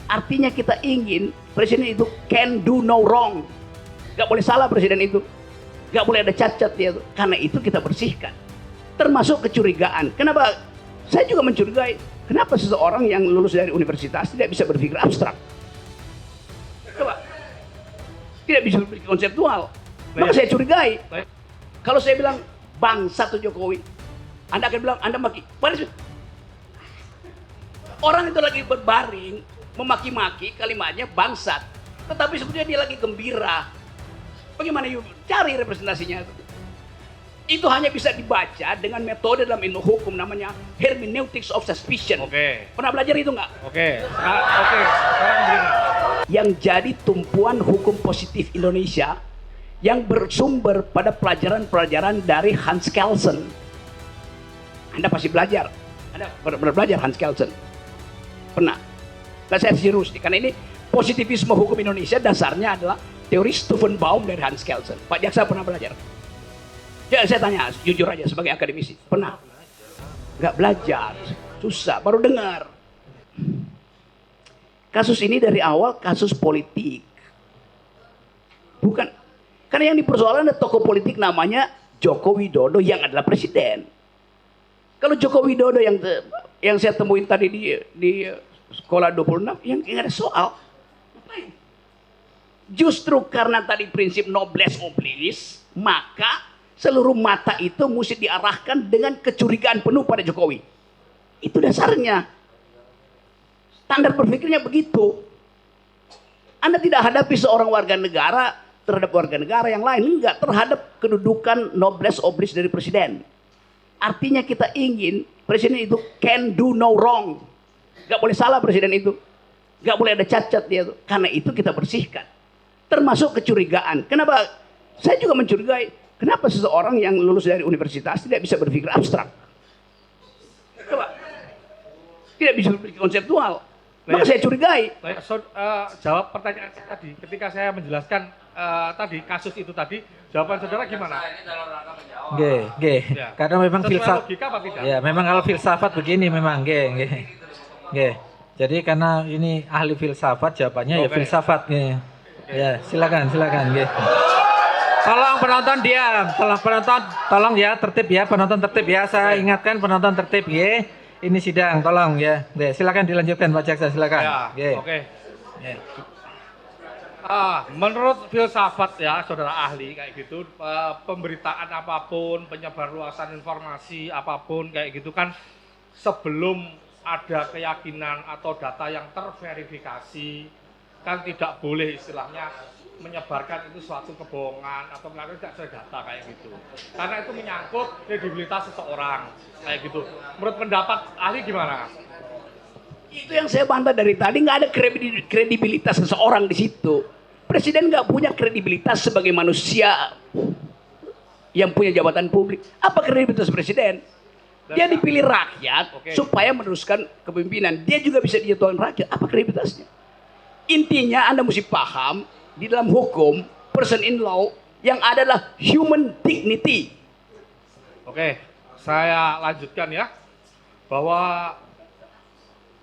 Artinya kita ingin presiden itu can do no wrong. Gak boleh salah presiden itu. Gak boleh ada cacat dia tuh. Karena itu kita bersihkan. Termasuk kecurigaan. Kenapa? Saya juga mencurigai. Kenapa seseorang yang lulus dari universitas tidak bisa berpikir abstrak? Coba. Tidak bisa berpikir konseptual. Maka saya curigai. Kalau saya bilang bangsa tuh Jokowi, Anda akan bilang Anda maki. Orang itu lagi berbaring, memaki-maki kalimatnya bangsat. Tetapi sebetulnya dia lagi gembira. Bagaimana you cari representasinya? Itu hanya bisa dibaca dengan metode dalam ilmu hukum namanya hermeneutics of suspicion. Oke. Pernah belajar itu nggak? Oke. Oke. Sekarang begini. Yang jadi tumpuan hukum positif Indonesia yang bersumber pada pelajaran-pelajaran dari Hans Kelsen. Anda pasti belajar. Anda pernah belajar Hans Kelsen? Pernah. Nah, saya serius karena ini positivisme hukum Indonesia dasarnya adalah teori Stephen Baum dari Hans Kelsen. Pak Jaksa pernah belajar? Ya, saya tanya jujur aja sebagai akademisi. Pernah? Nggak belajar. Susah, baru dengar. Kasus ini dari awal kasus politik. Bukan. Karena yang dipersoalkan ada tokoh politik namanya Joko Widodo yang adalah presiden. Kalau Joko Widodo yang saya temuin tadi di sekolah 26 yang nggak ada soal. Ngapain? Justru karena tadi prinsip noblesse oblige, maka seluruh mata itu mesti diarahkan dengan kecurigaan penuh pada Jokowi. Itu dasarnya. Standar berpikirnya begitu. Anda tidak hadapi seorang warga negara terhadap warga negara yang lain, enggak, terhadap kedudukan noblesse oblige dari presiden. Artinya kita ingin presiden itu can do no wrong. Gak boleh salah presiden itu. Gak boleh ada cacat dia tuh. Karena itu kita bersihkan. Termasuk kecurigaan. Kenapa? Saya juga mencurigai. Kenapa seseorang yang lulus dari universitas tidak bisa berpikir abstrak? Coba. Tidak bisa berpikir konseptual. Maka saya curigai. Jawab pertanyaan saya tadi. Ketika saya menjelaskan tadi kasus itu tadi, jawaban saudara gimana? Ya. Karena memang filsafat. Logika apa tidak? Ya, memang kalau filsafat begini memang, Jadi karena ini ahli filsafat, jawabannya ya filsafat, Ya, silakan, Tolong penonton diam, tolong ya tertib ya, penonton tertib ya. Saya ingatkan penonton tertib, Ini sidang, tolong ya. Silakan dilanjutkan Pak Jaksa, silakan. Ya, oke. Menurut filsafat ya, saudara ahli kayak gitu, pemberitaan apapun, penyebarluasan informasi apapun kayak gitu kan, sebelum ada keyakinan atau data yang terverifikasi, kan tidak boleh istilahnya menyebarkan itu suatu kebohongan atau tidak sesuai data kayak gitu. Karena itu menyangkut kredibilitas seseorang kayak gitu. Menurut pendapat ahli gimana? Itu yang saya bantah dari tadi, nggak ada kredibilitas seseorang di situ. Presiden nggak punya kredibilitas sebagai manusia yang punya jabatan publik. Apa kredibilitas presiden? Dia dipilih rakyat supaya meneruskan kepemimpinan. Dia juga bisa dijatuhkan rakyat. Apa kredibilitasnya? Intinya Anda mesti paham di dalam hukum, person in law yang adalah human dignity. Oke, saya lanjutkan ya. Bahwa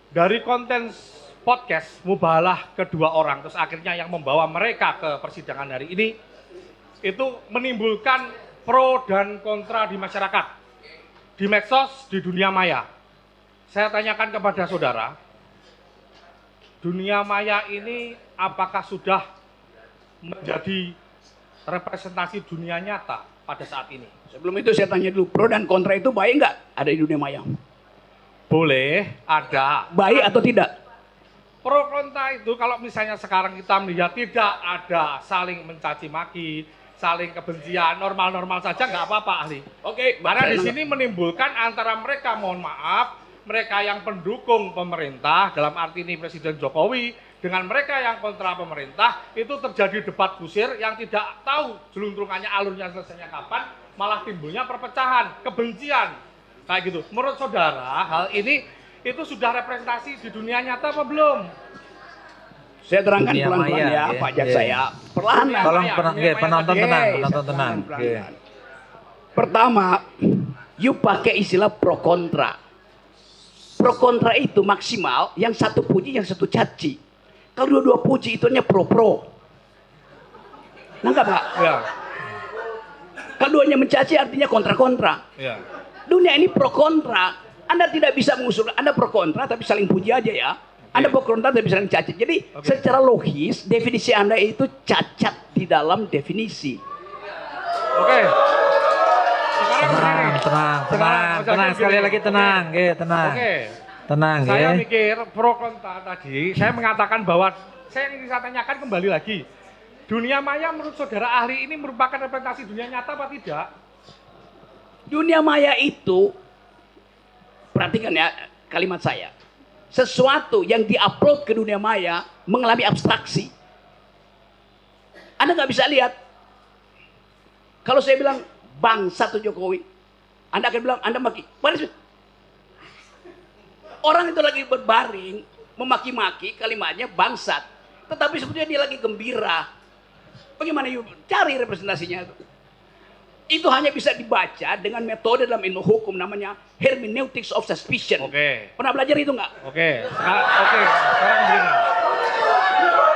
dari konten podcast Mubahalah kedua orang, terus akhirnya yang membawa mereka ke persidangan hari ini, itu menimbulkan pro dan kontra di masyarakat, di medsos, di dunia maya. Saya tanyakan kepada saudara, dunia maya ini apakah sudah menjadi representasi dunia nyata pada saat ini? Sebelum itu saya tanya dulu, pro dan kontra itu baik nggak ada di dunia maya? Boleh, ada. Baik atau tidak? Pro kontra itu kalau misalnya sekarang kita melihat tidak ada saling mencaci maki, saling kebencian, normal-normal saja nggak apa-apa ahli. Oke, karena di sini menimbulkan antara mereka, mohon maaf, mereka yang pendukung pemerintah dalam arti ini Presiden Jokowi dengan mereka yang kontra pemerintah, itu terjadi debat kusir yang tidak tahu jeluntrungannya, alurnya selesainya kapan, malah timbulnya perpecahan, kebencian kayak gitu. Menurut saudara hal ini itu sudah representasi di dunia nyata apa belum? Saya terangkan pelan-pelan ya, Pak Jaksa ya. Perlahan. Tolong penonton tenang, Pertama, you pakai istilah pro kontra. Pro kontra itu maksimal yang satu puji, yang satu caci. Kalau dua-dua puji itu hanya pro-pro. Nangkap nggak? Ya. Kalau duanya mencaci artinya kontra-kontra. Ya. Dunia ini pro kontra. Anda tidak bisa mengusul, Anda pro kontra tapi saling puji aja ya. Anda pro kontra tapi saling cacat. Jadi secara logis definisi Anda itu cacat di dalam definisi. Oke. Sekarang Tenang, sekali lagi tenang, tenang. Oke. Tenang, Saya mikir pro kontra tadi, saya mengatakan bahwa saya ingin saya tanyakan kembali lagi. Dunia maya menurut saudara ahli ini merupakan representasi dunia nyata apa tidak? Dunia maya itu, perhatikan ya kalimat saya. Sesuatu yang diupload ke dunia maya mengalami abstraksi. Anda nggak bisa lihat. Kalau saya bilang bangsa tuh Jokowi, Anda akan bilang Anda maki. Orang itu lagi berbaring, memaki-maki kalimatnya bangsat. Tetapi sebetulnya dia lagi gembira. Bagaimana you cari representasinya itu? Itu hanya bisa dibaca dengan metode dalam ilmu hukum namanya hermeneutics of suspicion. Oke. Pernah belajar itu nggak? Oke. Sekarang begini.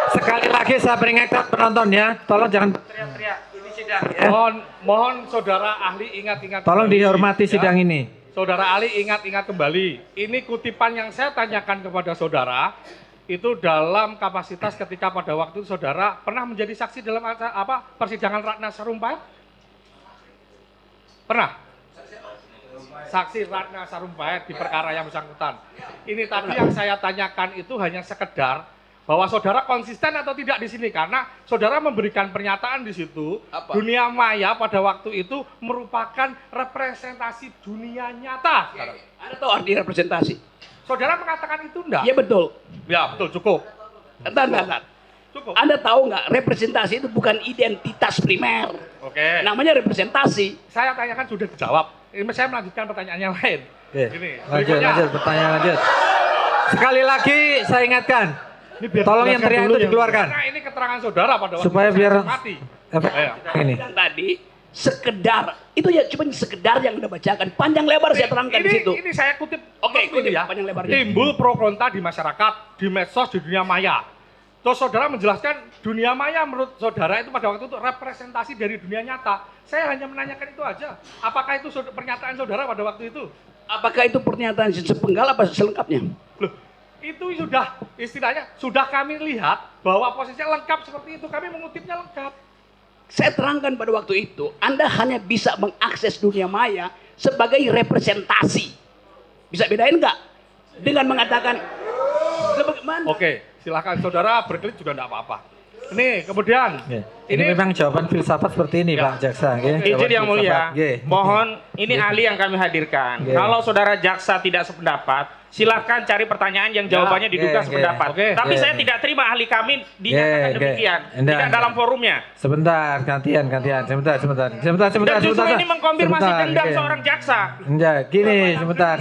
Sekali lagi saya peringatkan penonton ya, tolong jangan teriak-teriak. Ini sidang ya. Mohon saudara ahli ingat-ingat. Tolong kembali, dihormati ya. sidang ini. Saudara ahli ingat-ingat kembali. Ini kutipan yang saya tanyakan kepada saudara itu dalam kapasitas ketika pada waktu saudara pernah menjadi saksi dalam persidangan Ratna Sarumpait? Pernah? Saksi Ratna Sarumpait di perkara yang bersangkutan. Ini tadi yang saya tanyakan itu hanya sekedar bahwa saudara konsisten atau tidak di sini karena saudara memberikan pernyataan di situ. Apa? Dunia maya pada waktu itu merupakan representasi dunia nyata. Anda tahu arti representasi? Saudara mengatakan itu enggak? Iya betul. Ya betul, cukup. Entar. Cukup. Anda tahu nggak representasi itu bukan identitas primer. Oke. Namanya representasi. Saya tanyakan sudah dijawab. Ini saya melanjutkan pertanyaan yang lain. Oke. Ini Lanjut, pertanyaan lanjut. Sekali lagi saya ingatkan, Ini biar tolong yang dijelaskan teriak dulu itu dikeluarkan. Karena ini keterangan saudara pada waktu Supaya itu biar saya mati. Ayo. ini. Yang tadi sekedar itu ya cuma sekedar yang Anda bacakan. Panjang lebar saya terangkan di situ. Ini saya kutip. Oke, maksud ini kutip panjang lebarnya. Timbul pro kontra di masyarakat, di medsos, di dunia maya. Terus saudara menjelaskan dunia maya menurut saudara itu pada waktu itu representasi dari dunia nyata. Saya hanya menanyakan itu aja. Apakah itu pernyataan saudara pada waktu itu? Apakah itu pernyataan sepenggal apa selengkapnya? Loh, itu sudah istilahnya sudah kami lihat bahwa posisinya lengkap seperti itu. Kami mengutipnya lengkap. Saya terangkan pada waktu itu, Anda hanya bisa mengakses dunia maya sebagai representasi. Bisa bedain nggak? Dengan mengatakan, sebagaimana? Oke, silakan saudara berkelit juga enggak apa-apa. Nih, kemudian Ini memang jawaban filsafat seperti ini, Ya. Pak Jaksa. Izin yang mulia, mohon ini Nggih. ahli yang kami hadirkan. Nggih. Kalau saudara jaksa tidak sependapat, silakan cari pertanyaan yang jawabannya diduga nggih. sependapat. Oke. Tapi Nggih. saya tidak terima ahli kami dinyatakan Nggih, demikian, nggih. Enggak, tidak dalam forumnya. Sebentar, gantian. Sebentar. Dan justru ini mengkonfirmasi Sebentar, dendam nggih. seorang jaksa. Enggak, gini sebentar.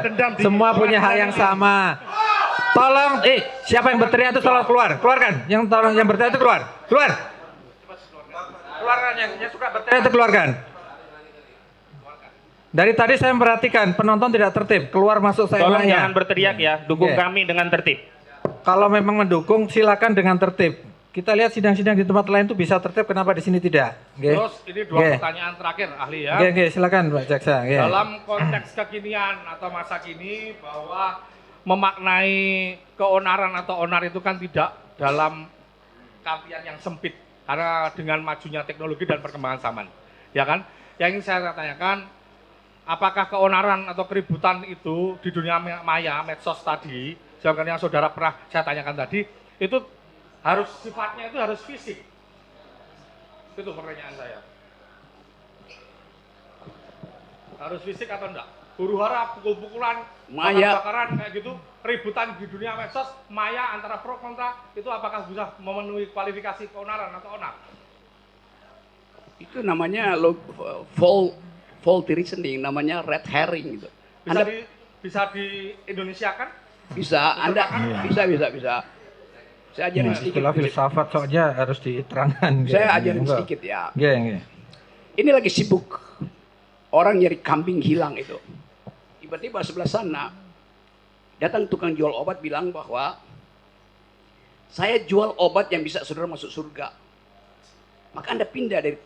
dendam di- Semua punya hak yang sama. Tolong, siapa yang berteriak itu tolong keluarkan. Yang berteriak itu keluar. Keluarkan yang suka berteriak itu keluarkan. Dari tadi saya memperhatikan penonton tidak tertib, keluar masuk saya Tolong nanya. jangan berteriak ya, dukung Nggih. kami dengan tertib. Kalau memang mendukung silakan dengan tertib. Kita lihat sidang-sidang di tempat lain itu bisa tertib, kenapa di sini tidak? Nggih. Terus ini dua Nggih. pertanyaan terakhir ahli ya. Nggih, silakan Pak Jaksa. Nggih. Dalam konteks kekinian atau masa kini bahwa memaknai keonaran atau onar itu kan tidak dalam artian yang sempit karena dengan majunya teknologi dan perkembangan zaman, ya kan? Yang ingin saya tanyakan, apakah keonaran atau keributan itu di dunia maya, medsos tadi, seperti yang saudara pernah saya tanyakan tadi, itu harus sifatnya itu harus fisik? Itu pertanyaan saya. Harus fisik atau enggak? Huru hara, pukul-pukulan, Maya. bakar-bakaran kayak gitu, ributan di dunia medsos, maya antara pro kontra, itu apakah bisa memenuhi kualifikasi keonaran atau onar? Itu namanya faulty reasoning, namanya red herring gitu. Bisa Anda bisa di Indonesia kan? bisa, Anda bisa. Saya ajarin sedikit. Istilah filsafat soalnya harus diterangkan. Saya ajarin sedikit ya. Nggih. Ini lagi sibuk orang nyari kambing hilang itu. Tiba-tiba sebelah sana datang tukang jual obat bilang bahwa saya jual obat yang bisa saudara masuk surga. Maka Anda pindah dari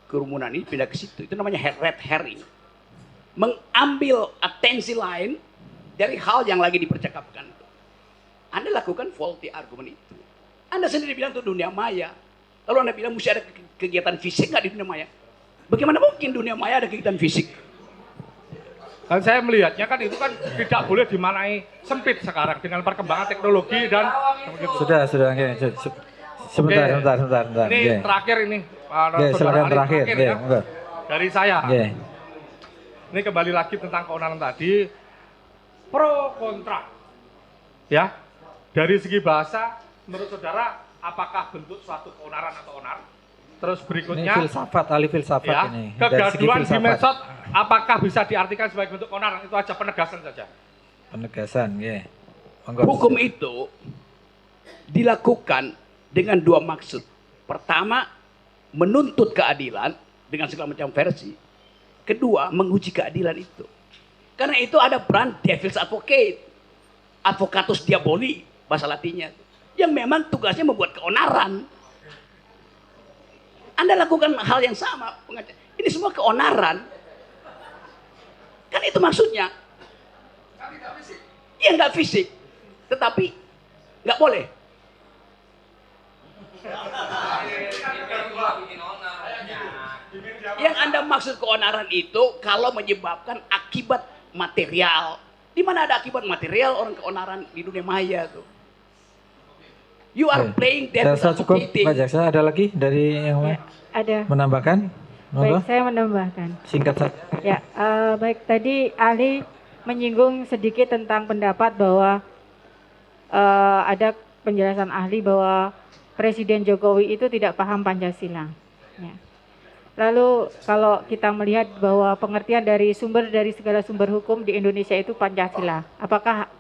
kerumunan ini, pindah ke situ. Itu namanya red herring. Mengambil atensi lain dari hal yang lagi dipercakapkan. Anda lakukan faulty argument itu. Anda sendiri bilang itu dunia maya. Lalu Anda bilang mesti ada kegiatan fisik nggak di dunia maya? Bagaimana mungkin dunia maya ada kegiatan fisik? Dan saya melihatnya kan itu kan tidak boleh dimaknai sempit sekarang dengan perkembangan teknologi dan Sudah, oke. Sebentar. Ini Oke. terakhir ini. Oke, Saudara silakan ahli, terakhir. Oke, ya. monggo. Dari saya. Oke. Ini kembali lagi tentang keonaran tadi, pro kontra, ya. Dari segi bahasa, menurut saudara, apakah bentuk suatu keonaran atau onar? Terus Ini berikutnya, filsafat, ahli filsafat ya, ini. Dari segi kegaduhan di filsafat. medsos, apakah bisa diartikan sebagai bentuk keonaran? Itu aja penegasan saja. Penegasan, ya. Monggo. Hukum itu dilakukan dengan dua maksud. Pertama, menuntut keadilan dengan segala macam versi. Kedua, menguji keadilan itu. Karena itu ada peran devil's advocate, advocatus diaboli, bahasa latinnya. Yang memang tugasnya membuat keonaran. Anda lakukan hal yang sama. Ini semua keonaran. Kan itu maksudnya. Iya nggak fisik. Tetapi nggak boleh. Yang Anda maksud keonaran itu kalau menyebabkan akibat material. Di mana ada akibat material orang keonaran di dunia maya tuh. You are playing devil's Saya cukup, advocate. Pak Jaksa. Ada lagi dari yang lain? Ada. Menambahkan? Monggo. Baik, saya menambahkan. Singkat saja. Ya, baik tadi ahli menyinggung sedikit tentang pendapat bahwa ada penjelasan ahli bahwa Presiden Jokowi itu tidak paham Pancasila. Ya. Lalu kalau kita melihat bahwa pengertian dari segala sumber hukum di Indonesia itu Pancasila, apakah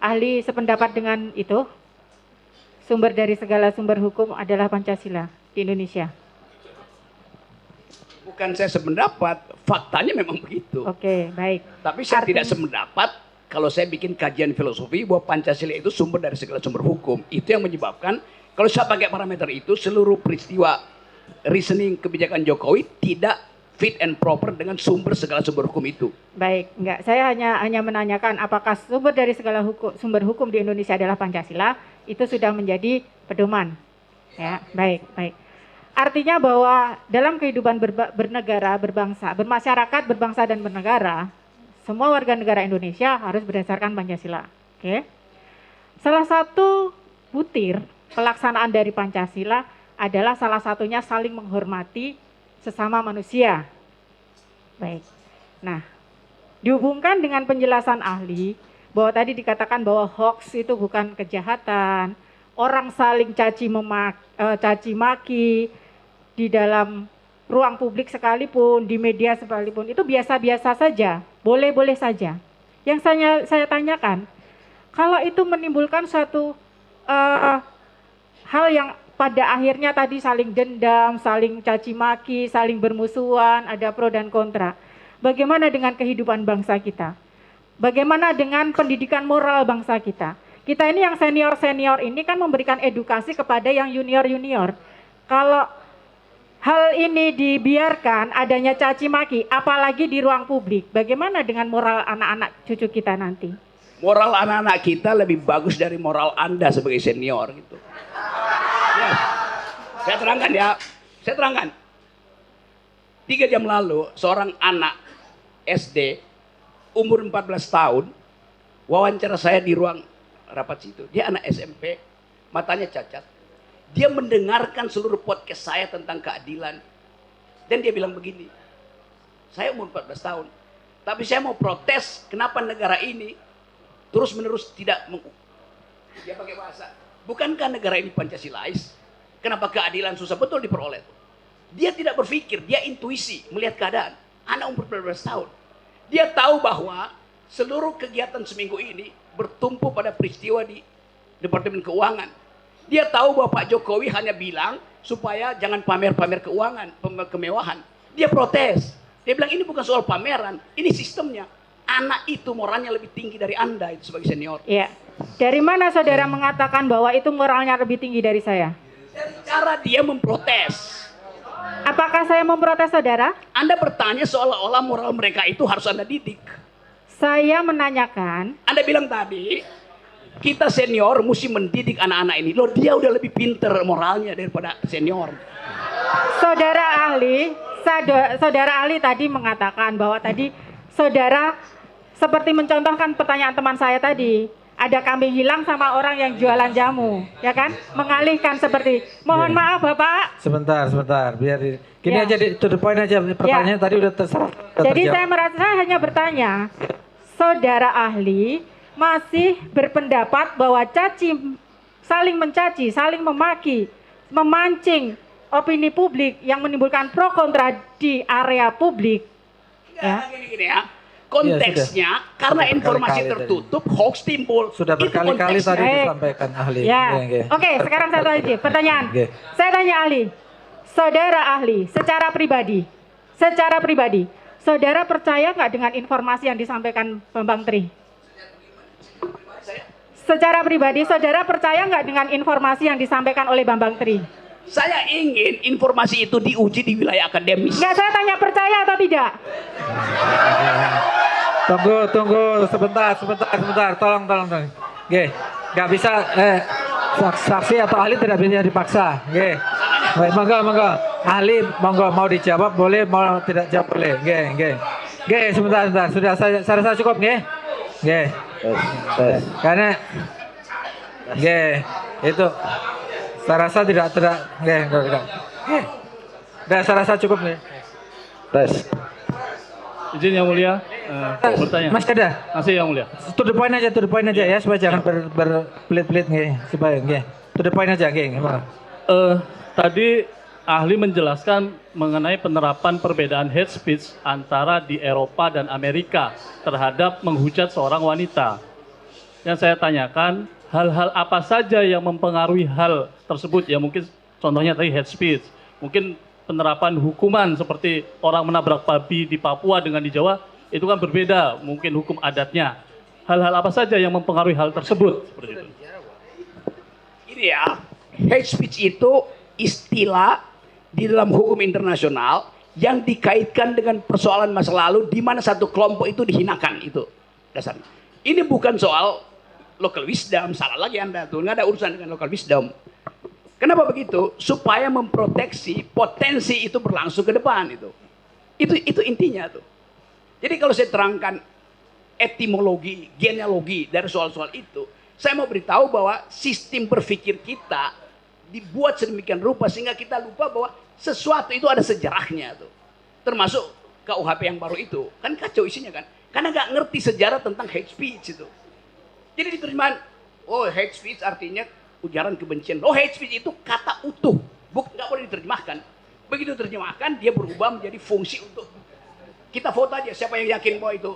ahli sependapat dengan itu? Sumber dari segala sumber hukum adalah Pancasila di Indonesia. Bukan saya sependapat, faktanya memang begitu. Oke, baik. Tapi saya tidak sependapat kalau saya bikin kajian filosofi bahwa Pancasila itu sumber dari segala sumber hukum. Itu yang menyebabkan kalau saya pakai parameter itu seluruh peristiwa reasoning kebijakan Jokowi tidak fit and proper dengan sumber segala sumber hukum itu. Baik, enggak. Saya hanya menanyakan apakah sumber dari segala sumber hukum di Indonesia adalah Pancasila, itu sudah menjadi pedoman. Ya, baik. Artinya bahwa dalam kehidupan bernegara, berbangsa, bermasyarakat, berbangsa dan bernegara, semua warga negara Indonesia harus berdasarkan Pancasila. Oke. Salah satu butir pelaksanaan dari Pancasila adalah salah satunya saling menghormati sesama manusia. Baik. Nah, dihubungkan dengan penjelasan ahli bahwa tadi dikatakan bahwa hoax itu bukan kejahatan, orang saling caci maki di dalam ruang publik sekalipun, di media sekalipun, itu biasa-biasa saja, boleh-boleh saja. Yang saya tanyakan, kalau itu menimbulkan suatu hal yang pada akhirnya tadi saling dendam, saling caci maki, saling bermusuhan, ada pro dan kontra. Bagaimana dengan kehidupan bangsa kita? Bagaimana dengan pendidikan moral bangsa kita? Kita ini yang senior-senior ini kan memberikan edukasi kepada yang junior-junior. Kalau hal ini dibiarkan adanya caci maki, apalagi di ruang publik, bagaimana dengan moral anak-anak cucu kita nanti? Moral anak-anak kita lebih bagus dari moral Anda sebagai senior gitu. Ya. Saya terangkan ya. Saya terangkan. 3 jam lalu seorang anak SD umur 14 tahun wawancara saya di ruang rapat situ. Dia anak SMP, matanya cacat. Dia mendengarkan seluruh podcast saya tentang keadilan. Dan dia bilang begini, saya umur 14 tahun, tapi saya mau protes kenapa negara ini terus-menerus tidak dia pakai bahasa, bukankah negara ini Pancasilais? Kenapa keadilan susah betul diperoleh? Dia tidak berpikir, dia intuisi melihat keadaan. Anak umur 14 tahun. Dia tahu bahwa seluruh kegiatan seminggu ini bertumpu pada peristiwa di Departemen Keuangan. Dia tahu bahwa Pak Jokowi hanya bilang supaya jangan pamer-pamer keuangan, kemewahan. Dia protes. Dia bilang ini bukan soal pameran, ini sistemnya. anak itu moralnya lebih tinggi dari Anda itu sebagai senior. Iya. Dari mana saudara mengatakan bahwa itu moralnya lebih tinggi dari saya? Dari cara dia memprotes. Apakah saya memprotes saudara? Anda bertanya seolah-olah moral mereka itu harus Anda didik. Saya menanyakan. Anda bilang tadi, kita senior mesti mendidik anak-anak ini. Loh, dia udah lebih pinter moralnya daripada senior. Saudara ahli tadi mengatakan bahwa tadi saudara seperti mencontohkan pertanyaan teman saya tadi. Ada kambing hilang sama orang yang jualan jamu, ya kan? Mengalihkan seperti, mohon maaf Bapak. Sebentar, biar gini Ya. aja, to the point aja. Pertanyaannya tadi udah terserah. Jadi saya hanya bertanya, saudara ahli masih berpendapat bahwa saling mencaci, saling memaki, memancing opini publik yang menimbulkan pro kontra di area publik. Ya. Gini ya. Konteksnya karena Sudah informasi berkali-kali tertutup, hoax timbul. Sudah Itu berkali-kali konteksnya. tadi Baik. disampaikan ahli. Ya. Oke. Oke, sekarang satu lagi pertanyaan. Oke. Saya tanya ahli. Saudara ahli, secara pribadi, saudara percaya nggak dengan informasi yang disampaikan Bambang Tri? Secara pribadi, saudara percaya nggak dengan informasi yang disampaikan oleh Bambang Tri? Saya ingin informasi itu diuji di wilayah akademis. Nggak, saya tanya percaya atau tidak? Tunggu, sebentar. Tolong. Oke, nggak bisa. Saksi atau ahli tidak bisa dipaksa. Oke. Baik, monggo. Ahli, monggo mau dijawab boleh, mau tidak jawab boleh. Oke, sebentar. Sudah saya rasa cukup, nggih. Oke. Karena itu saya rasa tidak. Oke. Udah saya rasa cukup nih. Tes. Izin yang mulia, bertanya. Mas ada? Masih yang mulia. To the point aja ya, supaya jangan berbelit-belit nggih, supaya nggih. To the point aja nggih. Tadi ahli menjelaskan mengenai penerapan perbedaan hate speech antara di Eropa dan Amerika terhadap menghujat seorang wanita. Yang saya tanyakan, hal-hal apa saja yang mempengaruhi hal tersebut? Ya mungkin contohnya tadi hate speech, mungkin penerapan hukuman seperti orang menabrak babi di Papua dengan di Jawa itu kan berbeda, mungkin hukum adatnya. Hal-hal apa saja yang mempengaruhi hal tersebut? Seperti itu. Ini ya, hate speech itu istilah di dalam hukum internasional yang dikaitkan dengan persoalan masa lalu di mana satu kelompok itu dihinakan, itu dasarnya. Ini bukan soal local wisdom, salah lagi Anda tuh, nggak ada urusan dengan local wisdom. Kenapa begitu? Supaya memproteksi potensi itu berlangsung ke depan itu. Itu intinya tuh. Jadi kalau saya terangkan etimologi, genealogi dari soal-soal itu, saya mau beritahu bahwa sistem berpikir kita dibuat sedemikian rupa sehingga kita lupa bahwa sesuatu itu ada sejarahnya tuh. Termasuk KUHP yang baru itu. Kan kacau isinya kan. Karena nggak ngerti sejarah tentang hate speech itu. Jadi diterjemahan, hate speech artinya ujaran kebencian. Hate speech itu kata utuh, nggak boleh diterjemahkan. Begitu terjemahkan, dia berubah menjadi fungsi untuk kita foto aja. Siapa yang yakin bahwa itu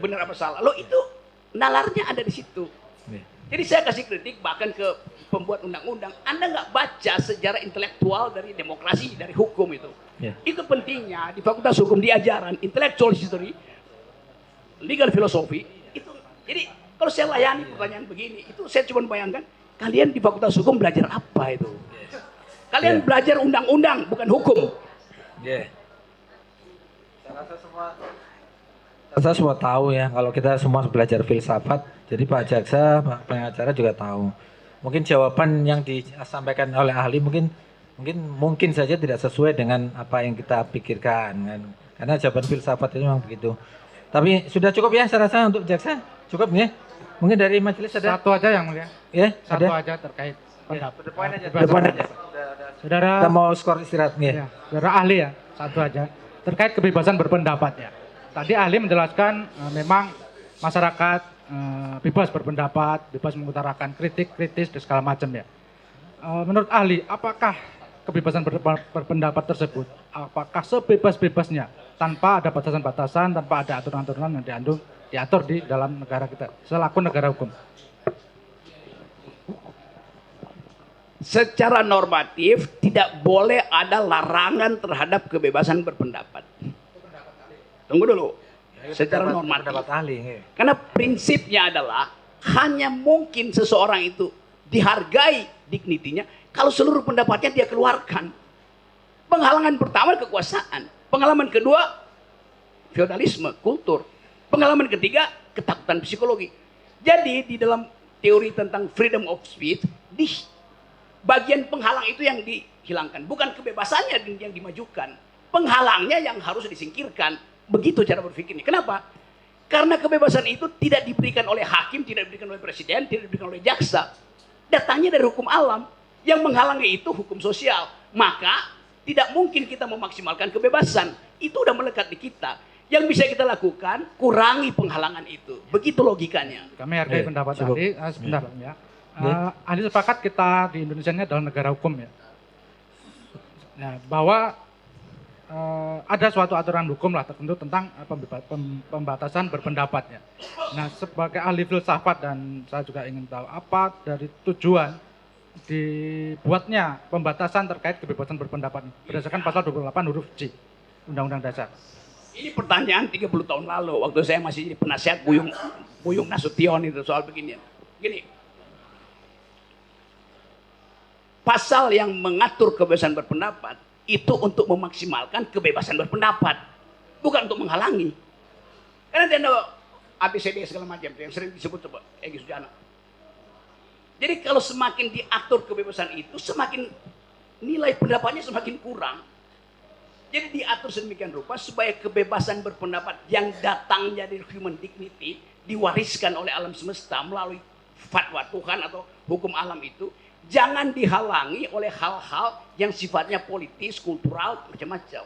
benar apa salah? Itu nalarnya ada di situ. Jadi saya kasih kritik bahkan ke pembuat undang-undang. Anda nggak baca sejarah intelektual dari demokrasi, dari hukum itu. Itu pentingnya di Fakultas Hukum diajaran intellectual history, legal philosophy. Itu. Jadi kalau saya layani pertanyaan begini, itu saya cuma bayangkan. Kalian di Fakultas Hukum belajar apa itu? Kalian belajar undang-undang, bukan hukum. Saya semua tahu ya, kalau kita semua belajar filsafat, jadi Pak Jaksa, Pak pengacara juga tahu. Mungkin jawaban yang disampaikan oleh ahli mungkin saja tidak sesuai dengan apa yang kita pikirkan kan. Karena jawaban filsafat itu memang begitu. Tapi sudah cukup ya saya rasa untuk Jaksa. Cukup ya? Mungkin dari majelis ada satu aja yang mulia. Ya, Satu ada. aja terkait pendapat. Depan aja. Saudara, Kita mau skor istirahat ya. saudara ahli ya, satu aja terkait kebebasan berpendapat ya. Tadi ahli menjelaskan memang masyarakat bebas berpendapat, bebas mengutarakan kritik, kritis dan segala macam ya. Menurut ahli, apakah kebebasan berpendapat tersebut, apakah sebebas-bebasnya tanpa ada batasan-batasan, tanpa ada aturan-aturan yang diatur di dalam negara kita selaku negara hukum? Secara normatif tidak boleh ada larangan terhadap kebebasan berpendapat. Tunggu dulu. secara normatif. Pendapat ahli. Nggih. Karena prinsipnya adalah hanya mungkin seseorang itu dihargai dignitinya kalau seluruh pendapatnya dia keluarkan. Penghalangan pertama kekuasaan, pengalaman kedua feodalisme, kultur, pengalaman ketiga ketakutan psikologi. Jadi di dalam teori tentang freedom of speech, di bagian penghalang itu yang dihilangkan, bukan kebebasannya yang dimajukan. Penghalangnya yang harus disingkirkan. Begitu cara berpikirnya. Kenapa? Karena kebebasan itu tidak diberikan oleh hakim, tidak diberikan oleh presiden, tidak diberikan oleh jaksa. Datangnya dari hukum alam. Yang menghalangi itu hukum sosial. Maka tidak mungkin kita memaksimalkan kebebasan. Itu udah melekat di kita. Yang bisa kita lakukan, kurangi penghalangan itu. Begitu logikanya. Kami hargai pendapat ahli. Sebentar ya. Ahli sepakat kita di Indonesia ini adalah negara hukum ya. Nah, bahwa ada suatu aturan hukum lah tertentu tentang pembatasan berpendapat ya. Nah, sebagai ahli filsafat dan saya juga ingin tahu apa dari tujuan dibuatnya pembatasan terkait kebebasan berpendapat berdasarkan pasal 28 huruf C Undang-Undang Dasar. Ini pertanyaan 30 tahun lalu waktu saya masih jadi penasihat Buyung Nasution itu soal beginian. Gini. Pasal yang mengatur kebebasan berpendapat itu untuk memaksimalkan kebebasan berpendapat, bukan untuk menghalangi. Karena ada ABCD segala macam yang sering disebut coba Egy Sujana. Jadi kalau semakin diatur kebebasan itu, semakin nilai pendapatnya semakin kurang. Jadi diatur sedemikian rupa supaya kebebasan berpendapat yang datangnya dari human dignity diwariskan oleh alam semesta melalui fatwa Tuhan atau hukum alam itu jangan dihalangi oleh hal-hal yang sifatnya politis, kultural, macam-macam.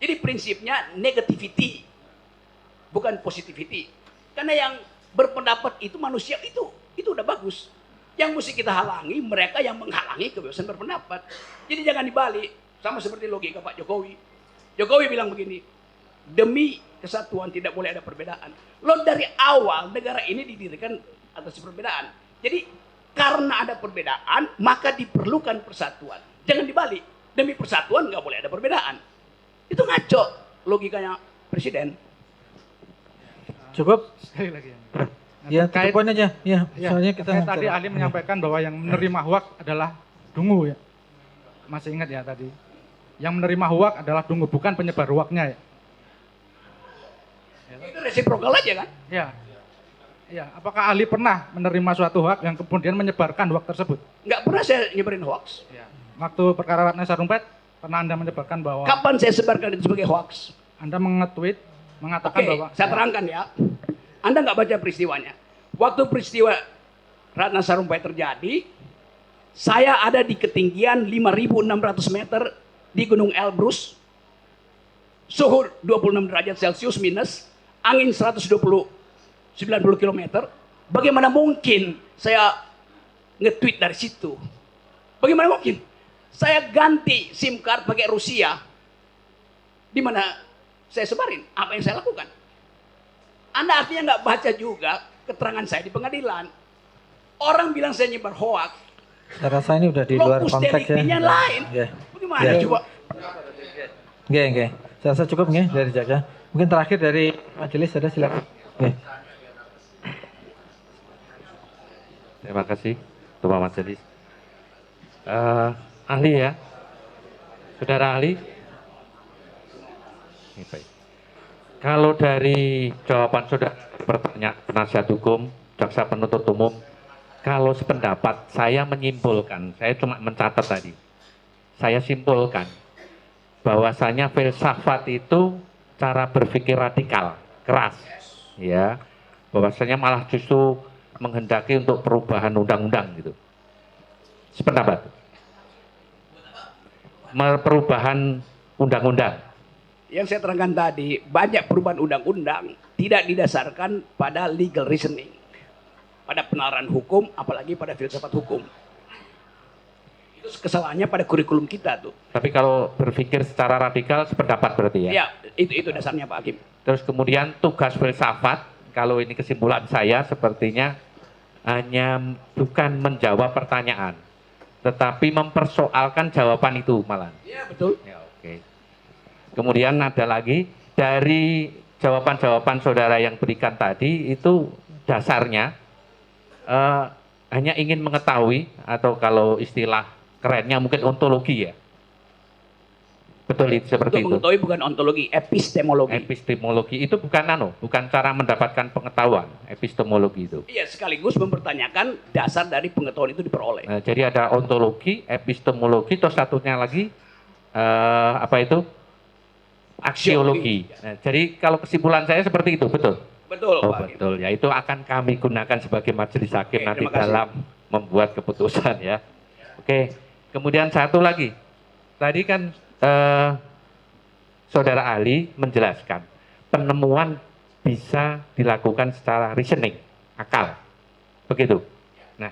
Jadi prinsipnya negativity, bukan positivity. Karena yang berpendapat itu manusia itu udah bagus. Yang mesti kita halangi mereka yang menghalangi kebebasan berpendapat. Jadi jangan dibalik. Sama seperti logika Pak Jokowi. Jokowi bilang begini, demi kesatuan tidak boleh ada perbedaan. Loh dari awal negara ini didirikan atas perbedaan. Jadi karena ada perbedaan maka diperlukan persatuan. Jangan dibalik. Demi persatuan nggak boleh ada perbedaan. Itu ngaco logikanya presiden. Cukup? Sekali lagi. Ya, tutup poin aja. Ya, soalnya kita tadi ahli menyampaikan bahwa yang menerima hoak adalah dungu ya. Masih ingat ya tadi. Yang menerima hoak adalah dungu, bukan penyebar hoaknya ya. Itu resiprokal aja kan? Ya. Ya, apakah ahli pernah menerima suatu hoak yang kemudian menyebarkan hoak tersebut? Nggak pernah saya nyebarin hoax. Ya. Waktu perkara Ratna Sarumpait, pernah Anda menyebarkan bahwa Kapan saya sebarkan itu sebagai hoax? Anda mengetweet mengatakan Oke, bahwa saya terangkan ya. Anda nggak baca peristiwanya. Waktu peristiwa Ratna Sarumpait terjadi, saya ada di ketinggian 5.600 meter di Gunung Elbrus, suhu 26 derajat Celcius minus, angin 90 km. Bagaimana mungkin saya nge-tweet dari situ? Bagaimana mungkin? Saya ganti SIM card pakai Rusia. Di mana saya sebarin? Apa yang saya lakukan? Anda artinya nggak baca juga keterangan saya di pengadilan. Orang bilang saya nyebar hoax. saya rasa ini udah di luar Lokus konteks ya. deliktinya lain. Ya. Bagaimana Ya. coba? Oke. Saya rasa cukup nggih dari Jaga. Mungkin terakhir dari majelis ada silakan. Oke. Terima kasih, Ketua Majelis. Ahli ya, saudara ahli. Ini baik. Kalau dari jawaban saudara pertanyaan penasihat hukum, jaksa penuntut umum, kalau sependapat saya menyimpulkan, saya cuma mencatat tadi. Saya simpulkan bahwasanya filsafat itu cara berpikir radikal, keras, ya. Bahwasanya malah justru menghendaki untuk perubahan undang-undang gitu. Sependapat. Perubahan undang-undang. Yang saya terangkan tadi, banyak perubahan undang-undang tidak didasarkan pada legal reasoning, pada penalaran hukum, apalagi pada filsafat hukum. Itu kesalahannya pada kurikulum kita tuh. Tapi kalau berpikir secara radikal sependapat berarti ya? Ya, itu dasarnya Pak Hakim. Terus kemudian tugas filsafat, kalau ini kesimpulan saya sepertinya hanya bukan menjawab pertanyaan, tetapi mempersoalkan jawaban itu malah. Iya betul. Ya, oke. Kemudian ada lagi dari jawaban-jawaban saudara yang berikan tadi itu dasarnya hanya ingin mengetahui, atau kalau istilah kerennya mungkin ontologi ya. Betul itu seperti Untuk itu. mengetahui bukan ontologi, epistemologi. Epistemologi itu bukan cara mendapatkan pengetahuan, epistemologi itu. Iya, sekaligus mempertanyakan dasar dari pengetahuan itu diperoleh. Nah, jadi ada ontologi, epistemologi, terus satunya lagi apa itu? Aksiologi. Nah, jadi kalau kesimpulan saya seperti itu, betul? Betul, Oh, Pak Hakim. betul. Ya, itu akan kami gunakan sebagai majelis hakim Oke, nanti terima kasih. dalam membuat keputusan ya. Oke. Kemudian satu lagi. Tadi kan Saudara ahli menjelaskan penemuan bisa dilakukan secara reasoning, akal. Begitu. Nah,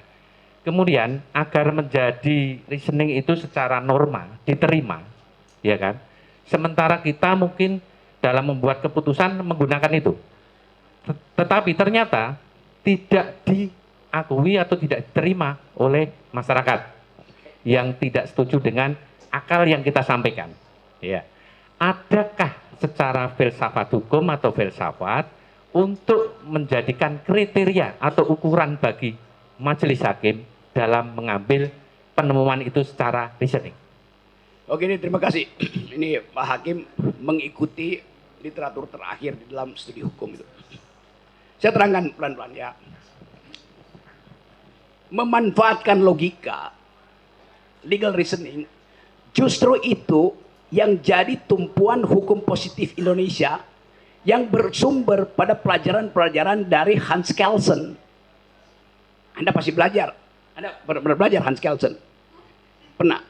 kemudian agar menjadi reasoning itu secara norma diterima, ya kan? Sementara kita mungkin dalam membuat keputusan menggunakan itu. Tetapi ternyata tidak diakui atau tidak diterima oleh masyarakat yang tidak setuju dengan akal yang kita sampaikan. Ya. Adakah secara filsafat hukum atau filsafat untuk menjadikan kriteria atau ukuran bagi majelis hakim dalam mengambil penemuan itu secara reasoning? Oke, ini terima kasih. Ini Pak Hakim mengikuti literatur terakhir di dalam studi hukum itu. Saya terangkan pelan-pelan ya. Memanfaatkan logika, legal reasoning, justru itu yang jadi tumpuan hukum positif Indonesia yang bersumber pada pelajaran-pelajaran dari Hans Kelsen. Anda pasti belajar. Anda benar belajar Hans Kelsen. Pernah.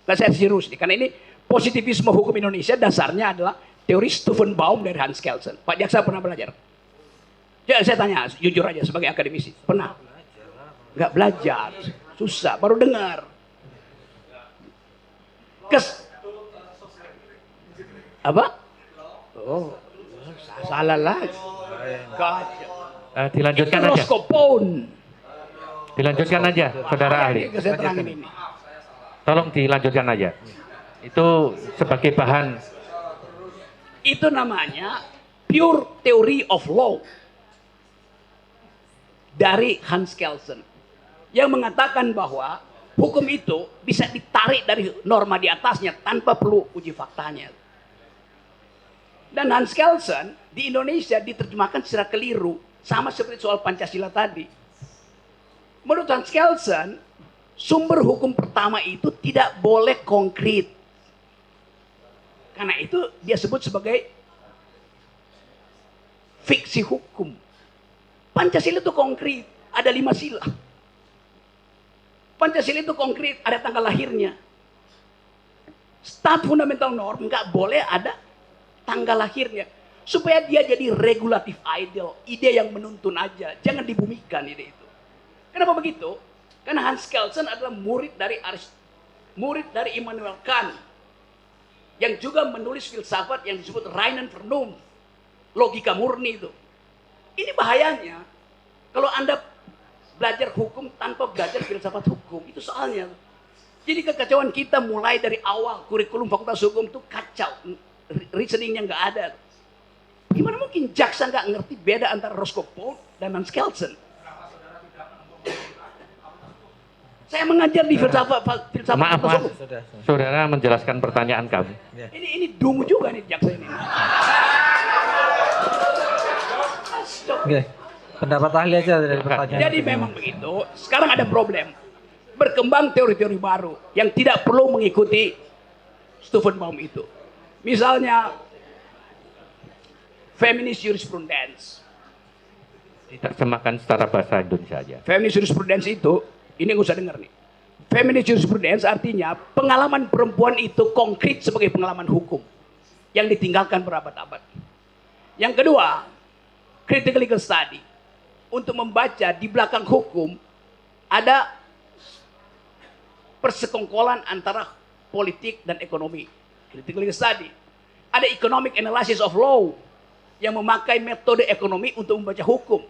Nah, saya serius nih, karena ini positivisme hukum Indonesia dasarnya adalah teori Stephen Baum dari Hans Kelsen. Pak Jaksa pernah belajar? Ya, saya tanya, jujur aja sebagai akademisi. Pernah? Nggak belajar. Susah, baru dengar. Apa? Oh, salah lagi. Dilanjutkan Itu aja. Roscoe. Dilanjutkan aja, saudara ahli. Ini saya terangin ini. Tolong dilanjutkan aja. Itu sebagai bahan. Itu namanya pure theory of law dari Hans Kelsen yang mengatakan bahwa hukum itu bisa ditarik dari norma di atasnya tanpa perlu uji faktanya. Dan Hans Kelsen di Indonesia diterjemahkan secara keliru, sama seperti soal Pancasila tadi. Menurut Hans Kelsen, sumber hukum pertama itu tidak boleh konkret. Karena itu dia sebut sebagai fiksi hukum. Pancasila itu konkret, ada 5 sila. Pancasila itu konkret, ada tanggal lahirnya. Stat fundamental norm nggak boleh ada tanggal lahirnya. Supaya dia jadi regulatif ideal, ide yang menuntun aja, jangan dibumikan ide itu. Kenapa begitu? Karena Hans Kelsen adalah murid dari Immanuel Kant, yang juga menulis filsafat yang disebut Reinen Vernunft, logika murni itu. Ini bahayanya kalau Anda belajar hukum tanpa belajar filsafat hukum, itu soalnya. Jadi kekacauan kita mulai dari awal, kurikulum fakultas hukum itu kacau, reasoningnya nggak ada. Gimana mungkin jaksa nggak ngerti beda antara Roscoe dan Hans Kelsen? Saya mengajar di filsafat Maaf, fakultas Mas. hukum. Saudara menjelaskan pertanyaan kami. Ini dungu juga nih jaksa ini. Oke. Pendapat ahli aja dari pertanyaan. Jadi memang begitu. Sekarang ada problem. Berkembang teori-teori baru yang tidak perlu mengikuti Stephen Baum itu. Misalnya feminist jurisprudence. Diterjemahkan secara bahasa Indonesia aja. Feminist jurisprudence itu, ini nggak usah dengar nih. Feminist jurisprudence artinya pengalaman perempuan itu konkret sebagai pengalaman hukum yang ditinggalkan berabad-abad. Yang kedua, critical legal study. Untuk membaca di belakang hukum ada persekongkolan antara politik dan ekonomi. Critical legal study. Ada economic analysis of law yang memakai metode ekonomi untuk membaca hukum.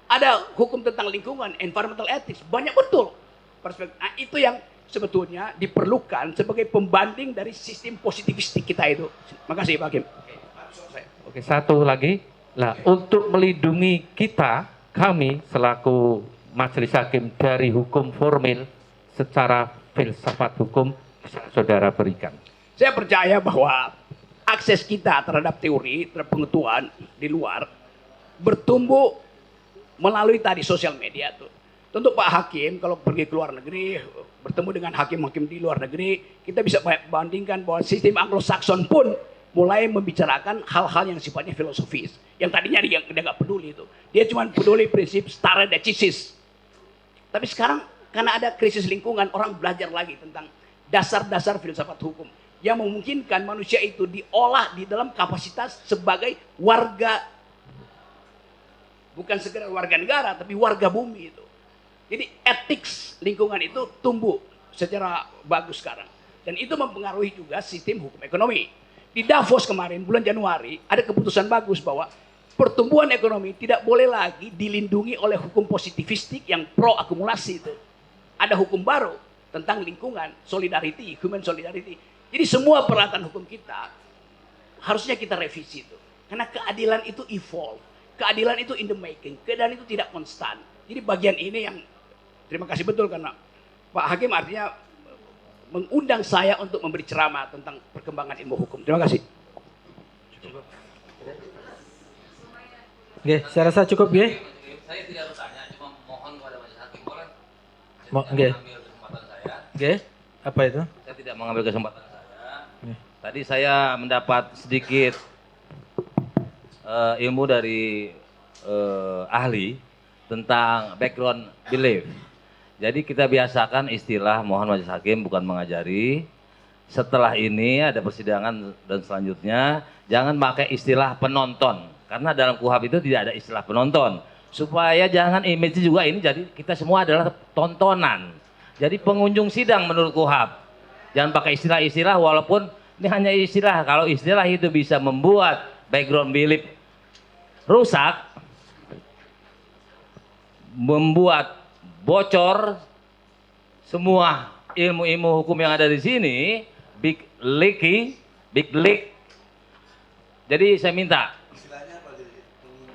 Ada hukum tentang lingkungan, environmental ethics, banyak betul perspektif. Nah, itu yang sebetulnya diperlukan sebagai pembanding dari sistem positivistik kita itu. Makasih Pak Hakim. Oke. Oke, satu lagi. Lah, untuk melindungi kami selaku majelis hakim dari hukum formil secara filsafat hukum bisa saudara berikan. Saya percaya bahwa akses kita terhadap teori, terhadap pengetahuan di luar bertumbuh melalui tadi sosial media tuh. Tentu Pak Hakim kalau pergi ke luar negeri, bertemu dengan hakim-hakim di luar negeri, kita bisa bandingkan bahwa sistem Anglo-Saxon pun mulai membicarakan hal-hal yang sifatnya filosofis. Yang tadinya dia nggak peduli itu. Dia cuma peduli prinsip stare decisis. Tapi sekarang karena ada krisis lingkungan, orang belajar lagi tentang dasar-dasar filsafat hukum yang memungkinkan manusia itu diolah di dalam kapasitas sebagai warga, bukan sekedar warga negara, tapi warga bumi itu. Jadi etik lingkungan itu tumbuh secara bagus sekarang. Dan itu mempengaruhi juga sistem hukum ekonomi. Di Davos kemarin bulan Januari ada keputusan bagus bahwa pertumbuhan ekonomi tidak boleh lagi dilindungi oleh hukum positivistik yang pro akumulasi itu. Ada hukum baru tentang lingkungan, solidarity, human solidarity. Jadi semua peralatan hukum kita harusnya kita revisi itu. Karena keadilan itu evolve, keadilan itu in the making, keadilan itu tidak konstan. Jadi bagian ini yang terima kasih betul karena Pak Hakim artinya mengundang saya untuk memberi ceramah tentang perkembangan ilmu hukum. Terima kasih. Oke, saya rasa cukup ya. Saya tidak bertanya, cuma mohon kepada majelis hakim boleh. Oke. Mengambil kesempatan saya. Oke, apa itu? Saya tidak mengambil kesempatan saya. Tadi saya mendapat sedikit ilmu dari ahli tentang background belief. Jadi kita biasakan istilah, mohon majelis hakim bukan mengajari. Setelah ini ada persidangan dan selanjutnya jangan pakai istilah penonton. Karena dalam KUHP itu tidak ada istilah penonton. Supaya jangan image juga ini jadi kita semua adalah tontonan. Jadi pengunjung sidang menurut KUHP. Jangan pakai istilah-istilah walaupun ini hanya istilah. Kalau istilah itu bisa membuat background belief rusak, membuat bocor semua ilmu-ilmu hukum yang ada di sini, big leak. Jadi saya minta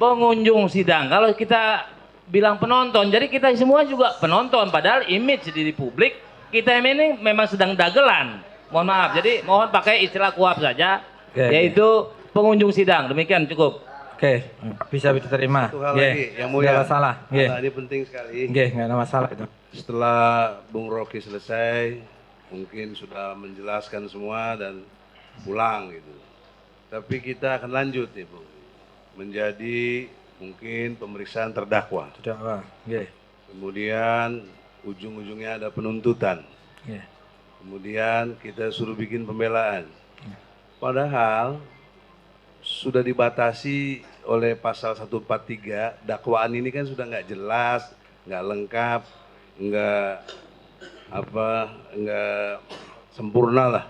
pengunjung sidang, kalau kita bilang penonton, jadi kita semua juga penonton, padahal image di publik kita ini memang sedang dagelan. Mohon maaf, jadi mohon pakai istilah KUHP saja, yaitu pengunjung sidang. Demikian cukup. Oke, bisa diterima. Satu hal lagi yang mulia. Nggak masalah. Ini penting sekali. Nggak ada masalah itu. Setelah Bung Rocky selesai, mungkin sudah menjelaskan semua dan pulang gitu. Tapi kita akan lanjut nih Bung, menjadi mungkin pemeriksaan terdakwa. Terdakwa. Kemudian ujung-ujungnya ada penuntutan. Kemudian kita suruh bikin pembelaan. Padahal sudah dibatasi oleh pasal 143, dakwaan ini kan sudah nggak jelas, nggak lengkap, nggak sempurna lah,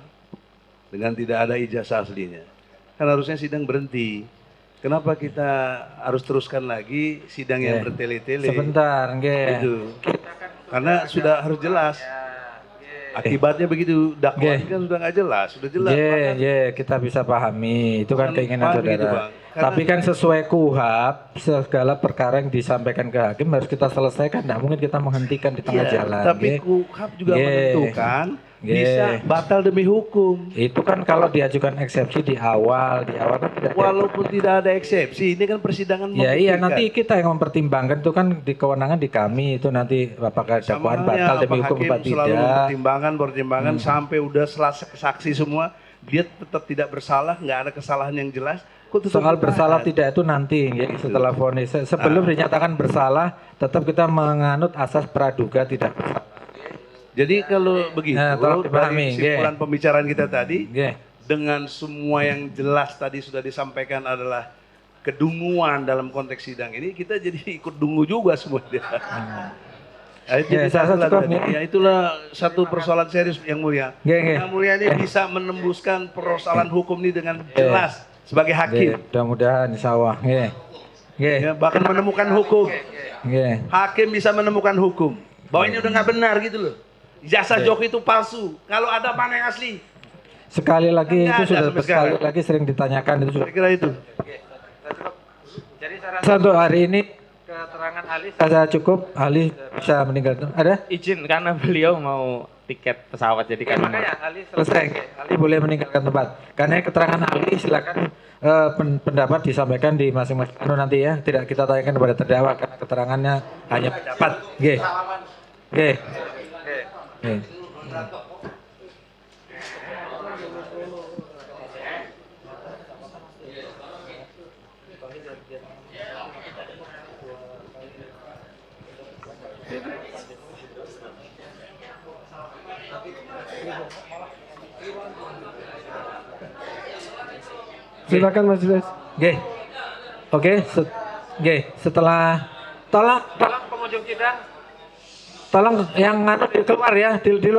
dengan tidak ada ijazah aslinya. Kan harusnya sidang berhenti. Kenapa kita harus teruskan lagi sidang yang bertele-tele? Sebentar, itu. Karena sudah harus jelas. Akibatnya begitu, dakwaan kan sudah nggak jelas, sudah jelas. Kita bisa pahami, itu kan keinginan saudara. Gitu, tapi kan sesuai KUHP, segala perkara yang disampaikan ke hakim harus kita selesaikan, tidak mungkin kita menghentikan di tengah jalan. Tapi KUHP juga menentukan bisa batal demi hukum. Itu kan kalau diajukan eksepsi di awal kan tidak. Walaupun tidak ada eksepsi, ini kan persidangan. Iya, nanti kita yang mempertimbangkan, itu kan di kewenangan di kami, itu nanti apakah dakwaan batal demi hukum atau tidak. Selalu pertimbangan sampai udah saksi semua, dia tetap tidak bersalah, nggak ada kesalahan yang jelas. Soal bersalah tidak itu nanti setelah vonis. Sebelum dinyatakan bersalah, tetap kita menganut asas praduga tidak bersalah. Jadi kalau begitu, dari kesimpulan pembicaraan kita tadi, dengan semua yang jelas tadi sudah disampaikan adalah kedunguan dalam konteks sidang ini, kita jadi ikut dungu juga semua. Itulah satu persoalan serius yang mulia. Yang mulia ini bisa menembuskan persoalan hukum ini dengan jelas sebagai hakim. Mudah-mudahan insya Allah. Bahkan menemukan hukum. Hakim bisa menemukan hukum. Bahwa ini udah nggak benar gitu loh. Ijazah Jokowi itu palsu. Kalau ada mana yang asli? sekali lagi Nggak itu ada sudah sampai sekali sekarang. lagi sering ditanyakan itu sudah. Saya kira itu. Jadi saya rasa untuk hari ini keterangan ahli saya cukup, ahli bisa meninggal. Ada? Izin karena beliau mau tiket pesawat jadi kan. Makanya ahli selesai, ahli boleh meninggalkan tempat. Karena keterangan ahli silakan pendapat disampaikan di masing-masing nanti ya, tidak kita tanyakan kepada terdakwa karena keterangannya hanya pendapat. Oke. Oke. Oke. Silakan Mas Julius. Oke. Oke, setelah tolong pengunjung sidang tolong yang keluar ya, di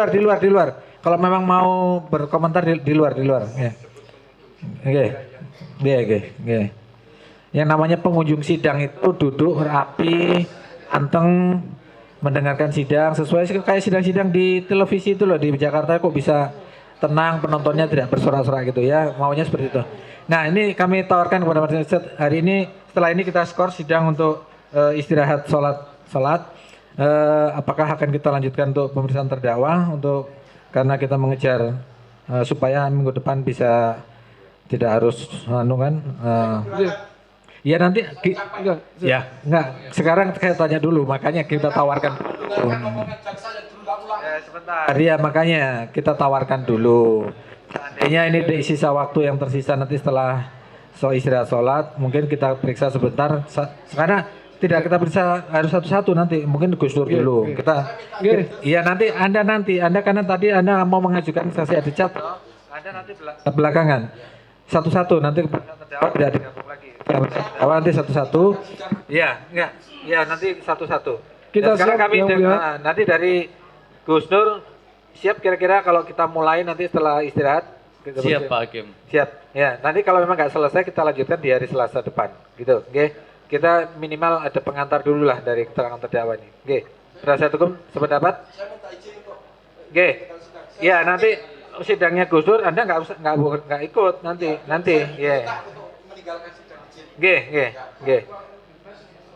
luar. Kalau memang mau berkomentar di luar ya. Oke. Yang namanya pengunjung sidang itu duduk rapi, anteng mendengarkan sidang sesuai kayak sidang-sidang di televisi itu loh, di Jakarta kok bisa tenang, penontonnya tidak bersorak-sorak gitu ya, maunya seperti itu. Nah, ini kami tawarkan kepada Mas Ustadz, hari ini setelah ini kita skor sidang untuk istirahat salat. Apakah akan kita lanjutkan untuk pemeriksaan terdakwa karena kita mengejar supaya minggu depan bisa tidak harus ya nanti ya enggak, sekarang saya tanya dulu, makanya kita tawarkan sebentar ya, makanya kita tawarkan dulu. Seandainya ini di sisa waktu yang tersisa nanti setelah istirahat sholat, mungkin kita periksa sebentar. Karena tidak kita periksa harus satu-satu nanti, mungkin Gus Dur dulu. Iya nanti Anda karena tadi Anda mau mengajukan saksi adicat, Anda nanti belakangan satu-satu nanti terdakwa tidak digabung lagi. Awal nanti satu-satu. Iya, enggak. Iya nanti satu-satu. Kita sekarang siap, kami nanti dari Gus Dur siap kira-kira kalau kita mulai nanti setelah istirahat. Siap Pak Hakim. Siap. Ya, nanti kalau memang nggak selesai kita lanjutkan di hari Selasa depan. Gitu. Oke. Kita minimal ada pengantar dulu lah dari keterangan terdakwa ini. Oke. Penasihat hukum sependapat? Oke. Ya, nanti sidangnya Gus Dur Anda nggak ikut nanti. Ya. Oke.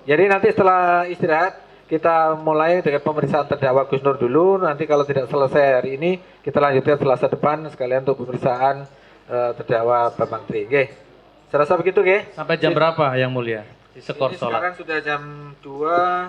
Jadi nanti setelah istirahat kita mulai dengan pemeriksaan terdakwa Gus Nur dulu. Nanti kalau tidak selesai hari ini, kita lanjutkan Selasa depan sekalian untuk pemeriksaan terdakwa Bambang Tri. Oke. Serasa begitu, oke? Sampai jam berapa yang mulia? Di skor sholat. Sekarang sudah jam 2.